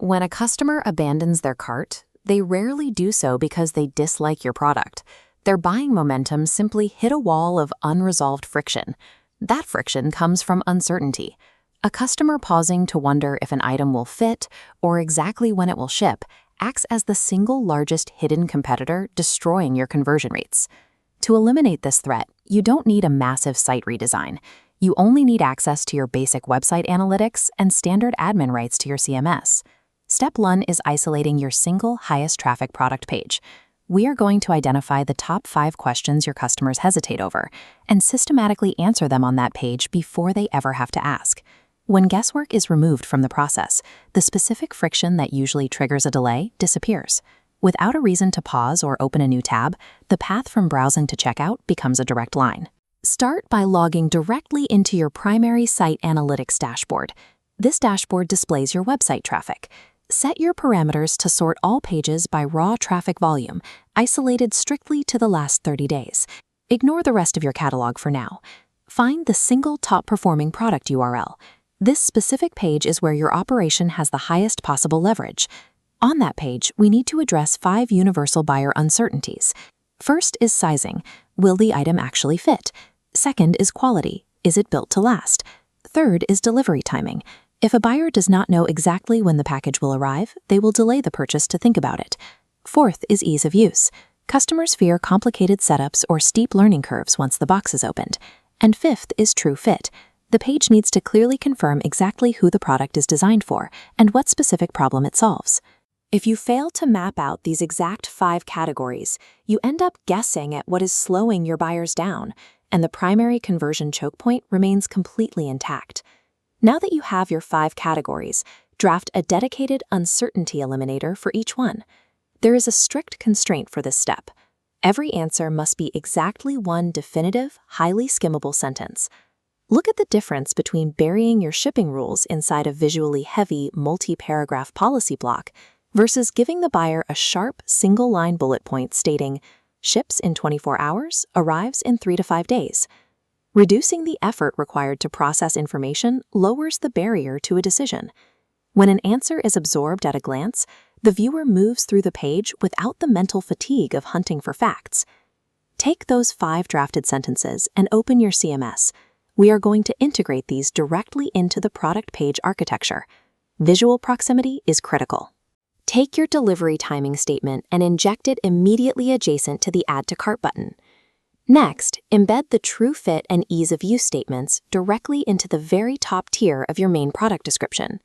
When a customer abandons their cart, they rarely do so because they dislike your product. Their buying momentum simply hit a wall of unresolved friction. That friction comes from uncertainty. A customer pausing to wonder if an item will fit or exactly when it will ship acts as the single largest hidden competitor, destroying your conversion rates. To eliminate this threat, you don't need a massive site redesign. You only need access to your basic website analytics and standard admin rights to your CMS. Step 1 is isolating your single highest traffic product page. We are going to identify the top 5 questions your customers hesitate over and systematically answer them on that page before they ever have to ask. When guesswork is removed from the process, the specific friction that usually triggers a delay disappears. Without a reason to pause or open a new tab, the path from browsing to checkout becomes a direct line. Start by logging directly into your primary site analytics dashboard. This dashboard displays your website traffic. Set your parameters to sort all pages by raw traffic volume, isolated strictly to the last 30 days. Ignore the rest of your catalog for now. Find the single top-performing product URL. This specific page is where your operation has the highest possible leverage. On that page, we need to address 5 universal buyer uncertainties. First is sizing. Will the item actually fit? Second is quality. Is it built to last? Third is delivery timing. If a buyer does not know exactly when the package will arrive, they will delay the purchase to think about it. Fourth is ease of use. Customers fear complicated setups or steep learning curves once the box is opened. And fifth is true fit. The page needs to clearly confirm exactly who the product is designed for and what specific problem it solves. If you fail to map out these exact 5 categories, you end up guessing at what is slowing your buyers down, and the primary conversion choke point remains completely intact. Now that you have your 5 categories, draft a dedicated uncertainty eliminator for each one. There is a strict constraint for this step. Every answer must be exactly one definitive, highly skimmable sentence. Look at the difference between burying your shipping rules inside a visually heavy, multi-paragraph policy block versus giving the buyer a sharp, single-line bullet point stating, ships in 24 hours, arrives in 3 to 5 days. Reducing the effort required to process information lowers the barrier to a decision. When an answer is absorbed at a glance, the viewer moves through the page without the mental fatigue of hunting for facts. Take those 5 drafted sentences and open your CMS. We are going to integrate these directly into the product page architecture. Visual proximity is critical. Take your delivery timing statement and inject it immediately adjacent to the Add to Cart button. Next, embed the true fit and ease of use statements directly into the very top tier of your main product description.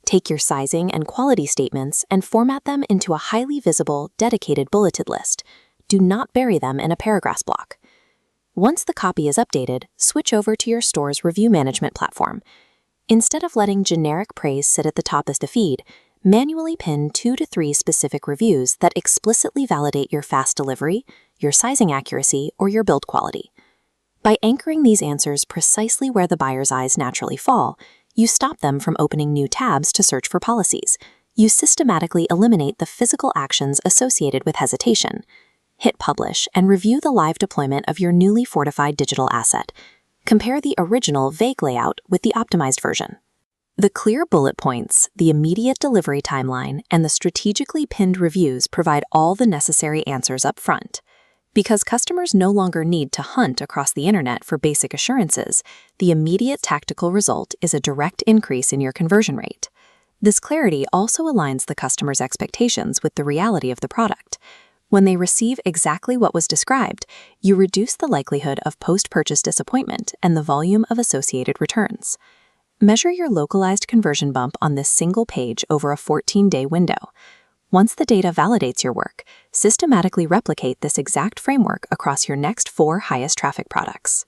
Take your sizing and quality statements and format them into a highly visible, dedicated bulleted list. Do not bury them in a paragraphs block. Once the copy is updated, switch over to your store's review management platform. Instead of letting generic praise sit at the top as the feed, manually pin 2 to 3 specific reviews that explicitly validate your fast delivery, your sizing accuracy, or your build quality. By anchoring these answers precisely where the buyer's eyes naturally fall, you stop them from opening new tabs to search for policies. You systematically eliminate the physical actions associated with hesitation. Hit publish and review the live deployment of your newly fortified digital asset. Compare the original vague layout with the optimized version. The clear bullet points, the immediate delivery timeline, and the strategically pinned reviews provide all the necessary answers up front. Because customers no longer need to hunt across the internet for basic assurances, the immediate tactical result is a direct increase in your conversion rate. This clarity also aligns the customer's expectations with the reality of the product. When they receive exactly what was described, you reduce the likelihood of post-purchase disappointment and the volume of associated returns. Measure your localized conversion bump on this single page over a 14-day window. Once the data validates your work, systematically replicate this exact framework across your next 4 highest traffic products.